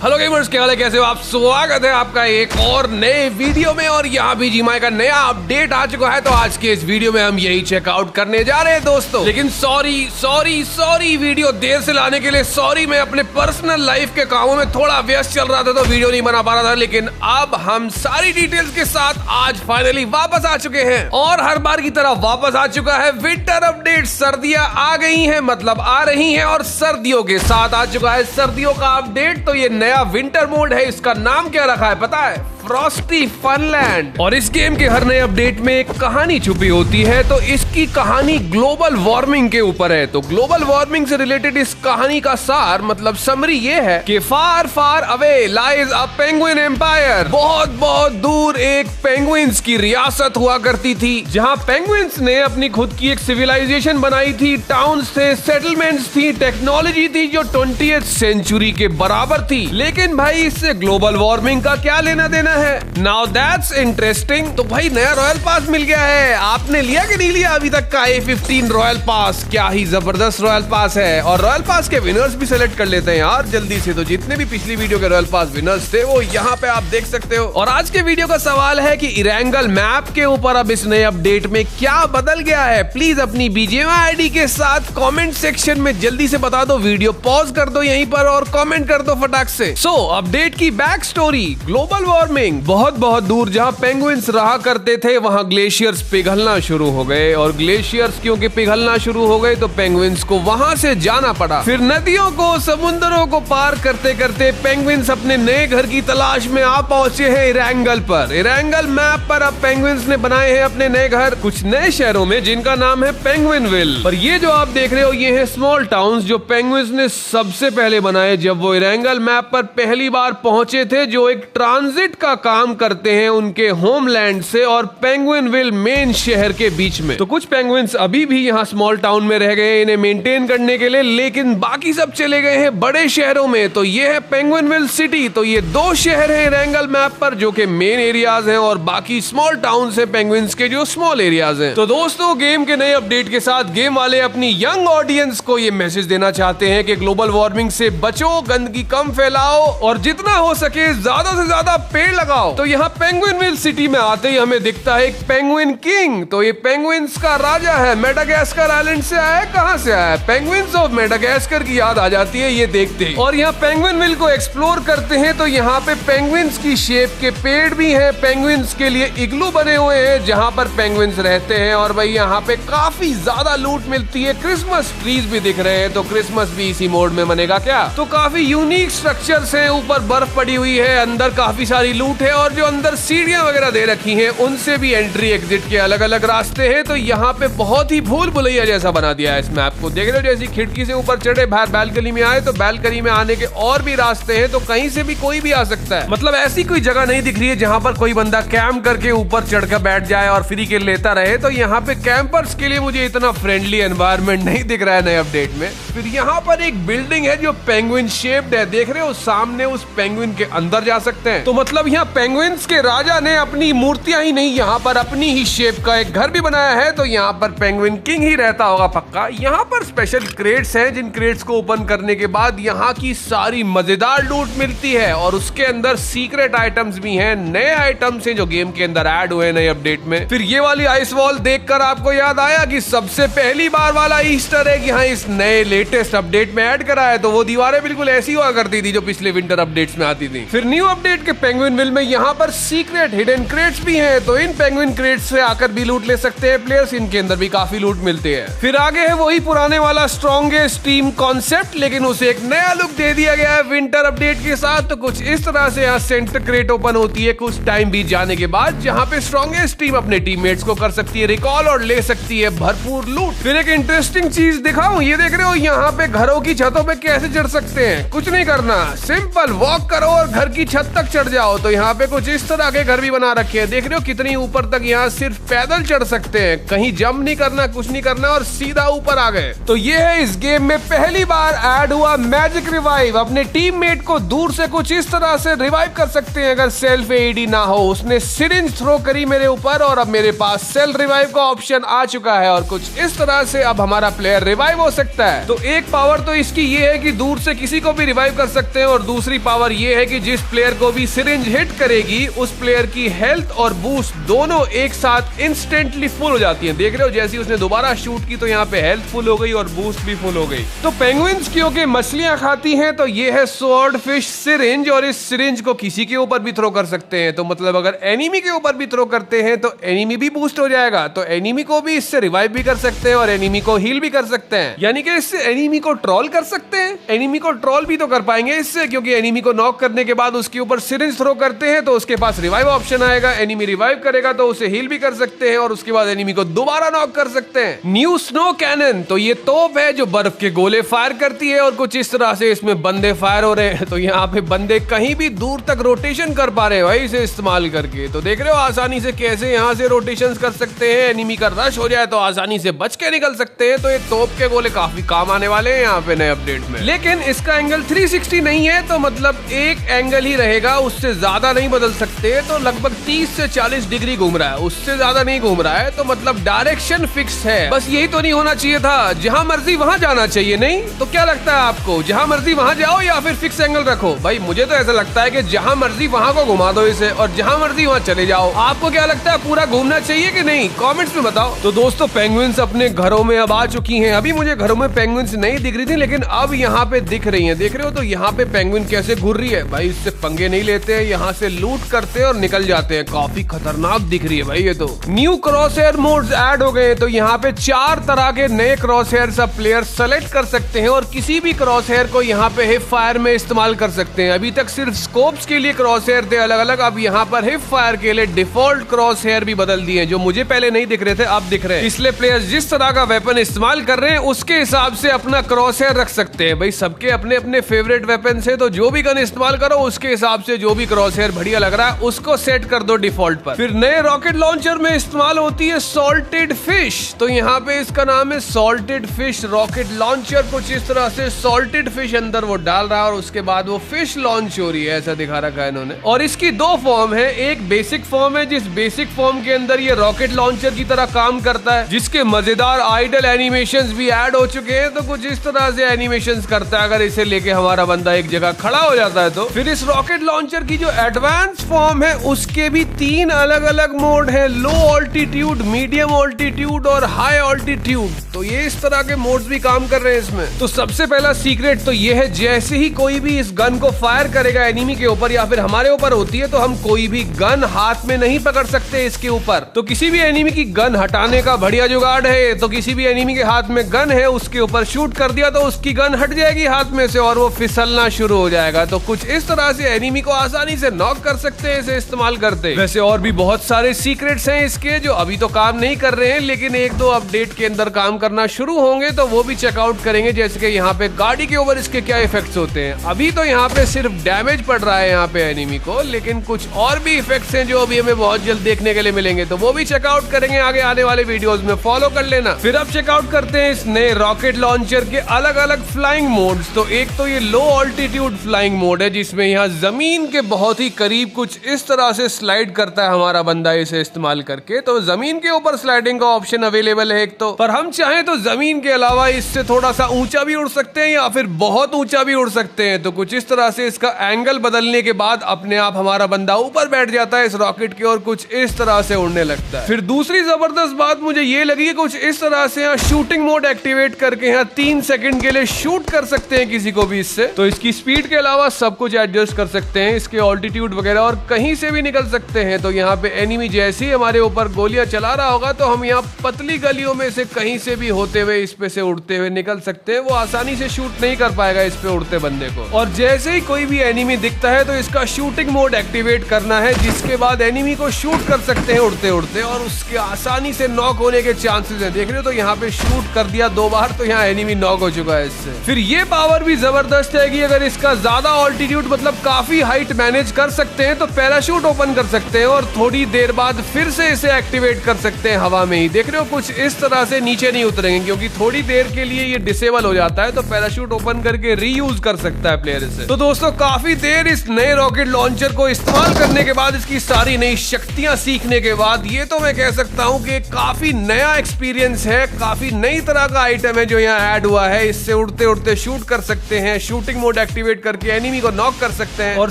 Hello gamers, क्या हाल है, कैसे हो आप? स्वागत है आपका एक और नए वीडियो में। और यहाँ भी BGMI का नया अपडेट आ चुका है, तो आज के इस वीडियो में हम यही चेकआउट करने जा रहे हैं दोस्तों। लेकिन सॉरी वीडियो देर से लाने के लिए सॉरी। मैं अपने पर्सनल लाइफ के कामों में थोड़ा व्यस्त चल रहा था तो वीडियो नहीं बना पा रहा था। लेकिन अब हम सारी डिटेल्स के साथ आज फाइनली वापस आ चुके हैं और हर बार की तरह वापस आ चुका है विंटर अपडेट। सर्दियां आ गई हैं, मतलब आ रही हैं, और सर्दियों के साथ आ चुका है सर्दियों का अपडेट। तो ये नया विंटर मोड है, इसका नाम क्या रखा है पता है? फ्रॉस्टी फनलैंड। और इस गेम के हर नए अपडेट में एक कहानी छुपी होती है, तो इसकी कहानी ग्लोबल वार्मिंग के ऊपर है। तो ग्लोबल वार्मिंग से रिलेटेड इस कहानी का सार, मतलब समरी ये है कि फार फार अवे लाइज अ पेंगुइन एम्पायर। बहुत बहुत दूर एक पेंगुइन्स की रियासत हुआ करती थी, जहां पेंगुइन्स ने अपनी खुद की एक सिविलाइजेशन बनाई थी। टाउन्स थे, सेटलमेंट्स थी, टेक्नोलॉजी थी जो 20th सेंचुरी के बराबर थी। लेकिन भाई इससे ग्लोबल वार्मिंग का क्या लेना देना है? Now that's interesting. तो भाई नया रॉयल पास मिल गया है। आपने लिया कि नहीं लिया अभी तक का A15 रॉयल पास? क्या ही जबरदस्त रॉयल पास है। और रॉयल पास के विनर्स भी सेलेक्ट कर लेते हैं यार जल्दी से। तो जितने भी पिछली वीडियो के रॉयल पास विनर्स थे वो यहाँ पे आप देख सकते हो। और आज के वीडियो का सवाल है कि इरेंगल मैप के ऊपर अब इस नए अपडेट में क्या बदल गया है? प्लीज अपनी BGMI ID के साथ कमेंट सेक्शन में जल्दी से बता दो। वीडियो पॉज कर दो यहीं पर और कमेंट कर दो फटाक से। सो अपडेट की बैक स्टोरी। Global warming. बहुत बहुत दूर जहां पेंगुइन्स रहा करते थे वहां ग्लेशियर्स पिघलना शुरू हो गए, और ग्लेशियर्स क्योंकि पिघलना शुरू हो गए तो पेंगुइन्स को वहां से जाना पड़ा। फिर नदियों को, समुद्रों को पार करते करते पेंगुइन्स अपने नए घर की तलाश में आ पहुंचे हैं इरेंगल पर। इरेंगल मैप पर अब पेंगुइन्स ने बनाए हैं अपने नए घर कुछ नए शहरों में, जिनका नाम है पेंगुइनविल। पर ये जो आप देख रहे हो ये है स्मॉल टाउन्स जो पेंगुइन्स ने सबसे पहले बनाए जब वो इरेंगल मैप पर पहली बार पहुंचे थे, जो एक ट्रांजिट का काम करते हैं उनके होमलैंड से और पेंगुइनविल मेन शहर के बीच में। तो कुछ पेंगुइन्स अभी भी यहाँ स्मॉल टाउन में रह गए इन्हें मेंटेन करने के लिए, लेकिन बाकी सब चले गए हैं बड़े शहरों में। तो ये है पेंगुइनविल सिटी। तो ये दो शहर हैं इरेंगल मैप पर जो कि मेन एरियाज हैं, और बाकी स्मॉल टाउन है पेंगुइन्स के जो स्मॉल एरियाज हैं। तो दोस्तों गेम के नए अपडेट के साथ गेम वाले अपनी यंग ऑडियंस को ये मैसेज देना चाहते हैं कि ग्लोबल वार्मिंग से बचो, गंदगी कम फैलाओ और जितना हो सके ज्यादा से ज्यादा पेड़ लगाओ। तो यहाँ पेंगुइनविल सिटी में आते ही हमें दिखता है एक पेंगुइन किंग। तो ये पेंगुइन्स का राजा है। मेडागास्कर आइलैंड से आया है। कहाँ से आया है? पेंगुइन्स ऑफ मेडागास्कर की याद आ जाती है ये देखते ही। और यहाँ पेंगुइनविल को एक्सप्लोर करते हैं तो यहाँ पे पेंगुइन्स की शेप के पेड़ भी हैं। पेंगुइन्स के लिए इग्लू बने हुए हैं जहाँ पर पेंगुइन्स रहते हैं। और भाई यहाँ पे काफी ज्यादा लूट मिलती है। क्रिसमस ट्रीज भी दिख रहे हैं, तो क्रिसमस भी इसी मोड में बनेगा क्या? तो काफी यूनिक स्ट्रक्चर्स हैं। ऊपर बर्फ पड़ी हुई है, अंदर काफी सारी लूट है, और जो अंदर सीढ़ियां वगैरह दे रखी हैं उनसे भी एंट्री एग्जिट के अलग अलग रास्ते हैं। तो यहाँ पे बहुत ही भूल भुलैया जैसा बना दिया है इस मैप को। देख रहे हो, जैसी खिड़की से ऊपर चढ़े बाहर बालकनी में आए, तो बालकनी में आने के और भी रास्ते हैं। तो कहीं से भी कोई भी आ सकता है। मतलब ऐसी कोई जगह नहीं दिख रही है जहाँ पर कोई बंदा कैंप करके ऊपर चढ़कर बैठ जाए और फ्री के लेता रहे। तो यहाँ पे कैंपर्स के लिए मुझे इतना फ्रेंडली एनवायरनमेंट नहीं दिख रहा है नए अपडेट में। फिर यहाँ पर एक बिल्डिंग है जो पेंगुइन शेप्ड है। देख रहे हो सामने, उस पेंगुइन के अंदर जा सकते हैं। तो मतलब यहाँ पेंगुइन्स के राजा ने अपनी मूर्तियां ही नहीं, यहाँ पर अपनी ही शेप का एक घर भी बनाया है। तो यहाँ पर पेंगुइन किंग ही रहता होगा पक्का। यहाँ पर स्पेशल क्रेट्स हैं, जिन क्रेट्स को ओपन करने के बाद यहाँ की सारी मजेदार लूट मिलती है। और उसके अंदर सीक्रेट आइटम्स भी हैं, नए आइटम्स हैं जो गेम के अंदर ऐड हुए नए अपडेट में। फिर ये वाली आइस वॉल देखकर आपको याद आया कि सबसे पहली बार वाला ईस्टर एग यहाँ इस नए लेटेस्ट अपडेट में ऐड करा है। तो वो दीवारें बिल्कुल ऐसी हुआ करती थी जो पिछले विंटर अपडेट्स में आती थी। फिर न्यू अपडेट के पेंगुइनविल में यहाँ पर सीक्रेट हिडन क्रेट्स भी हैं। तो इन पेंगुइन क्रेट्स से आकर भी लूट ले सकते हैं प्लेयर्स। इनके अंदर भी काफी लूट मिलते हैं। फिर आगे है वही पुराने वाला स्ट्रॉन्गेस्ट टीम कॉन्सेप्ट, लेकिन उसे एक नया लुक दे दिया गया है विंटर अपडेट के साथ। तो कुछ इस तरह से यहाँ सेंटर क्रेट ओपन होती है कुछ टाइम बीत जाने के बाद, जहाँ पे स्ट्रॉन्गेस्ट टीम अपने टीममेट्स को कर सकती है रिकॉल और ले सकती है भरपूर लूट। फिर एक इंटरेस्टिंग चीज दिखाऊं, ये देख रहे हो यहाँ पे घरों की छतों पे कैसे चढ़ सकते हैं? कुछ नहीं करना, सिंपल वॉक करो और घर की छत तक चढ़ जाओ। तो यहाँ पे कुछ इस तरह के घर भी बना रखे हैं। देख रहे हो कितनी ऊपर तक यहाँ सिर्फ पैदल चढ़ सकते हैं, कहीं जंप नहीं करना, कुछ नहीं करना, और सीधा ऊपर आ गए। तो ये है इस गेम में पहली बार ऐड हुआ मैजिक रिवाइव। अपने टीममेट को दूर से कुछ इस तरह से रिवाइव कर सकते हैं अगर सेल्फ एडी ना हो। उसने सिरिंज थ्रो करी मेरे ऊपर और अब मेरे पास सेल्फ रिवाइव का ऑप्शन आ चुका है, और कुछ इस तरह से अब हमारा प्लेयर रिवाइव हो सकता है। तो एक पावर तो इसकी ये है कि दूर से किसी को भी रिवाइव कर सकते हैं, और दूसरी पावर ये है कि जिस प्लेयर को भी सिरिंज हिट करेगी उस प्लेयर की हेल्थ और बूस्ट दोनों एक साथ इंस्टेंटली फुल हो जाती है। देख रहे हो, जैसे उसने दोबारा शूट की तो यहाँ पे हेल्थ फुल हो गई और बूस्ट भी फुल हो गई। तो पेंगुइन्स क्योंकि मछलियां खाती हैं तो ये है स्वॉर्ड फिश सिरिंज, और इस सिरिंज को किसी के ऊपर भी थ्रो कर सकते हैं। तो मतलब अगर एनिमी के ऊपर भी थ्रो करते हैं तो एनिमी भी बूस्ट हो जाएगा, तो एनिमी को भी इससे रिवाइव भी कर सकते हैं और एनिमी को हील भी कर सकते हैं। यानी कि इससे एनिमी को ट्रोल कर सकते हैं। एनिमी को ट्रोल भी तो कर पाएंगे इससे, क्योंकि एनिमी को नॉक करने के बाद उसके ऊपर सिरिंज थ्रो करते हैं तो उसके पास रिवाइव ऑप्शन आएगा। एनिमी रिवाइव करेगा तो उसे हील भी कर सकते हैं और उसके बाद एनिमी को दोबारा नॉक कर सकते हैं। न्यू स्नो कैनन, तो ये तोप है जो बर्फ के गोले फायर करती है, और कुछ इस तरह से इसमें बंदे फायर हो रहे हैं। तो यहाँ पे बंदे कहीं भी दूर तक रोटेशन कर पा रहे हैं भाई इसे इस्तेमाल करके। तो देख रहे हो आसानी से कैसे यहाँ से रोटेशन कर सकते हैं। एनिमी का रश हो जाए तो आसानी से बच के निकल सकते हैं। तो ये तोप के गोले काफी काम आने वाले हैं यहाँ पे नए अपडेट में। लेकिन इसका एंगल 360 नहीं है, तो मतलब एक एंगल ही रहेगा, उससे ज्यादा नहीं बदल सकते। तो लगभग 30 से 40 डिग्री घूम रहा है, उससे ज्यादा नहीं घूम रहा है। तो मतलब डायरेक्शन फिक्स है। बस यही तो नहीं होना चाहिए था, जहां मर्जी वहां जाना चाहिए। नहीं तो क्या लगता है आपको, जहां मर्जी वहां जाओ या फिर फिक्स एंगल रखो? भाई मुझे तो ऐसा लगता है कि जहां मर्जी वहां को घुमा दो इसे, और जहां मर्जी वहां चले जाओ। आपको क्या लगता है, पूरा घूमना चाहिए कि नहीं? कमेंट्स में बताओ। तो दोस्तों पेंगुइन्स अपने घरों में अब आ चुकी हैं। अभी मुझे घरों में पेंगुइन्स नहीं दिख रही थी, लेकिन अब यहाँ पे दिख रही हैं। देख रहे हो, तो यहाँ पे पेंगुइन कैसे घूर रही है। भाई इससे पंगे नहीं लेते हैं, यहाँ से लूट करते हैं और निकल जाते हैं। काफी खतरनाक दिख रही है भाई ये तो। New cross hair mods add हो गए, तो यहाँ पे 4 तरह के नए क्रॉस हेयर सब प्लेयर सेलेक्ट कर सकते हैं, और किसी भी क्रॉस हेयर को यहाँ पे हिप फायर में इस्तेमाल कर सकते हैं। अभी तक सिर्फ स्कोप्स के लिए क्रॉस हेयर थे अलग अलग, अब यहाँ पर हिप फायर के लिए डिफॉल्ट क्रॉस हेयर भी बदल दिए, जो मुझे पहले नहीं दिख रहे थे अब दिख रहे हैं। इसलिए प्लेयर्स जिस तरह का वेपन इस्तेमाल कर रहे हैं उसके हिसाब से अपना क्रॉस हेयर रख सकते हैं। भाई सबके अपने अपने फेवरेट वेपन है, तो जो भी गन इस्तेमाल करो उसके हिसाब से जो भी क्रॉस हेयर बढ़िया लग रहा है उसको सेट कर दो डिफॉल्ट पर। फिर नए रॉकेट लॉन्चर में इस्तेमाल होती है सॉल्टेड फिश, तो यहाँ पे इसका नाम है सॉल्टेड फिश रॉकेट लॉन्चर। कुछ इस तरह से सॉल्टेड फिश अंदर वो डाल रहा है और उसके बाद वो फिश लॉन्च हो रही है, ऐसा दिखा रखा है इन्होंने। और इसकी 2 फॉर्म है, एक बेसिक फॉर्म है, जिस बेसिक फॉर्म के अंदर ये रॉकेट लॉन्चर की तरह काम करता है, जिसके मजेदार आइडल एनिमेशंस भी ऐड हो चुके हैं। तो कुछ इस तरह से एनिमेशंस करता है, अगर इसे लेके हमारा बंदा एक जगह खड़ा हो जाता है तो। फिर इस रॉकेट लॉन्चर की जो एडवांस फॉर्म है उसके भी 3 अलग अलग मोड है, लो ऑल्टीट्यूड, मीडियम ऑल्टीट्यूड और हाई ऑल्टीट्यूड। तो ये इस तरह के मोड्स भी काम कर रहे हैं इसमें। तो सबसे पहला सीक्रेट तो ये है, जैसे ही कोई भी इस गन को फायर करेगा एनिमी के ऊपर या फिर हमारे ऊपर होती है, तो हम कोई भी गन हाथ में नहीं पकड़ सकते इसके ऊपर। तो किसी भी एनिमी की गन हटाने का बढ़िया जुगाड़ है, तो किसी भी एनिमी के हाथ में गन है उसके ऊपर शूट कर दिया तो उसकी गन हट जाएगी हाथ में से और वो फिसलना शुरू हो जाएगा। तो कुछ इस तरह से एनिमी को आसानी से नॉक कर सकते हैं इसे इस्तेमाल करते। वैसे और भी बहुत सारे सीक्रेट्स हैं इसके जो अभी तो काम नहीं कर रहे हैं, लेकिन 1-2 अपडेट के अंदर काम करना शुरू होंगे तो वो भी चेकआउट करेंगे। जैसे कि यहाँ पे गाड़ी के ऊपर इसके क्या इफेक्ट्स होते हैं। अभी तो यहाँ पे सिर्फ डैमेज पड़ रहा है यहाँ पे एनिमी को, लेकिन कुछ और भी इफेक्ट्स हैं जो अभी हमें बहुत जल्द देखने के लिए मिलेंगे, तो वो भी चेकआउट करेंगे आगे आने वाले वीडियोस में, फॉलो कर लेना। फिर अब चेकआउट करते हैं इस नए रॉकेट लॉन्चर के अलग अलग फ्लाइंग मोड्स। तो एक तो ये लो ऑल्टीट्यूड फ्लाइंग मोड है, जिसमें यहाँ जमीन के बहुत ही करीब कुछ इस तरह से स्लाइड करता है हमारा बंदा इसे इस्तेमाल करके। तो जमीन के ऊपर स्लाइडिंग का ऑप्शन अवेलेबल है एक तो, पर हम चाहें तो जमीन के अलावा इससे थोड़ा सा ऊंचा भी उड़ सकते हैं या फिर बहुत ऊंचा भी उड़ सकते हैं। तो कुछ इस तरह से इसका एंगल बदलने के बाद अपने आप हमारा बंदा ऊपर बैठ जाता है इस रॉकेट के और कुछ इस तरह से उड़ने लगता है। फिर दूसरी जबरदस्त बात मुझे ये लगी कि कुछ इस तरह से यहाँ शूटिंग मोड एक्टिवेट करके यहाँ 3 सेकंड के लिए शूट कर सकते हैं किसी को भी इससे। तो इसकी स्पीड के अलावा सब कुछ एडजस्ट कर सकते हैं, इसके ऑल्टीट्यूड वगैरह, और कहीं से भी निकल सकते हैं। तो यहाँ पे एनिमी जैसे ही हमारे ऊपर गोलियां चला रहा होगा तो हम यहाँ पतली गलियों में से कहीं से भी होते हुए इस पे से उड़ते हुए निकल सकते हैं। वो आसानी से शूट नहीं कर पाएगा इस पे उड़ते बंदे को। और जैसे ही कोई भी एनिमी दिखता है तो इसका शूटिंग मोड एक्टिवेट करना है, जिसके बाद एनिमी को शूट कर सकते हैं उड़ते उड़ते और उसके आसानी से नॉक होने के चांसेस हैं। देख रहे हो, तो यहाँ पे शूट कर दिया 2 बार तो यहाँ एनिमी नॉक हो चुका है इससे। फिर ये पावर भी जबरदस्त है कि अगर इसका ज्यादा ऑल्टीट्यूड मतलब काफी हाइट मैनेज कर सकते हैं तो पैराशूट ओपन कर सकते हैं और थोड़ी देर बाद फिर से इसे एक्टिवेट कर सकते हैं हवा में ही। देख रहे हो, कुछ इस तरह से नीचे नहीं उतरेंगे क्योंकि थोड़ी देर के लिए ये डिसेबल हो जाता है, तो पैराशूट ओपन करके रीयूज कर सकता है प्लेयर इसे। तो दोस्तों काफी देर इस नए रॉकेट लॉन्चर को इस्तेमाल करने के बाद, इसकी सारी नई शक्तियां सीखने के बाद, ये तो मैं कह सकता हूं कि काफी नया एक्सपीरियंस है, काफी नई तरह का आइटम है जो यहाँ ऐड हुआ है। इससे उड़ते उड़ते शूट कर सकते हैं, शूटिंग मोड एक्टिवेट करके एनिमी को नॉक कर सकते हैं। और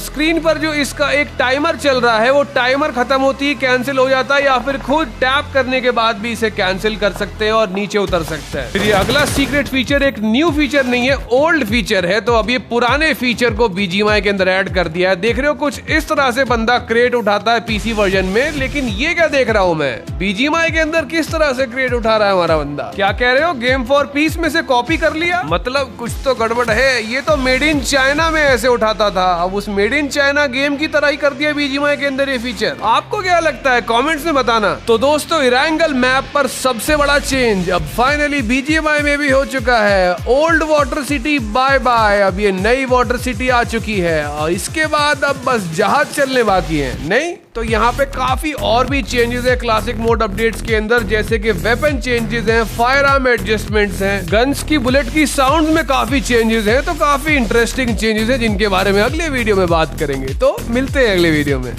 स्क्रीन पर जो इसका एक टाइमर चल रहा है, वो टाइमर खत्म होती है कैंसिल हो जाता है, या फिर खुद टैप करने के बाद भी इसे कैंसिल कर सकते हैं और नीचे उतर सकते हैं। फिर ये अगला सीक्रेट फीचर एक न्यू फीचर नहीं है, ओल्ड फीचर है। तो अब ये पुराने फीचर को BGMI के अंदर ऐड कर दिया है। देख रहे हो कुछ इस तरह से बंदा क्रेट उठाता है पीसी वर्जन में, लेकिन ये क्या देख रहा हूं मैं, BGMI के अंदर किस तरह से क्रेट उठा रहा है हमारा बंदा। क्या कह रहे हो, गेम फॉर पीस में से कॉपी कर लिया? मतलब कुछ तो गड़बड़ है। ये तो मेड इन चाइना में ऐसे उठाता था, अब उस मेड इन चाइना गेम की तरह ही कर दिया BGMI के अंदर ये फीचर। आपको क्या लगता है कमेंट्स में बताना। तो दोस्तों इरांगल मैप पर सबसे बड़ा चेंज अब फाइनली BGMI में भी हो चुका है। Old water city bye bye, अब ये नई वाटर सिटी आ चुकी है और इसके बाद अब बस जहाज चलने बाकी है। नहीं तो यहाँ पे काफी और भी चेंजेस है क्लासिक मोड अपडेट्स के अंदर, जैसे कि वेपन चेंजेस हैं, फायर आर्म एडजस्टमेंट्स हैं, गन्स की बुलेट की साउंड में काफी चेंजेस हैं। तो काफी इंटरेस्टिंग चेंजेस हैं जिनके बारे में अगले वीडियो में बात करेंगे। तो मिलते हैं अगले वीडियो में।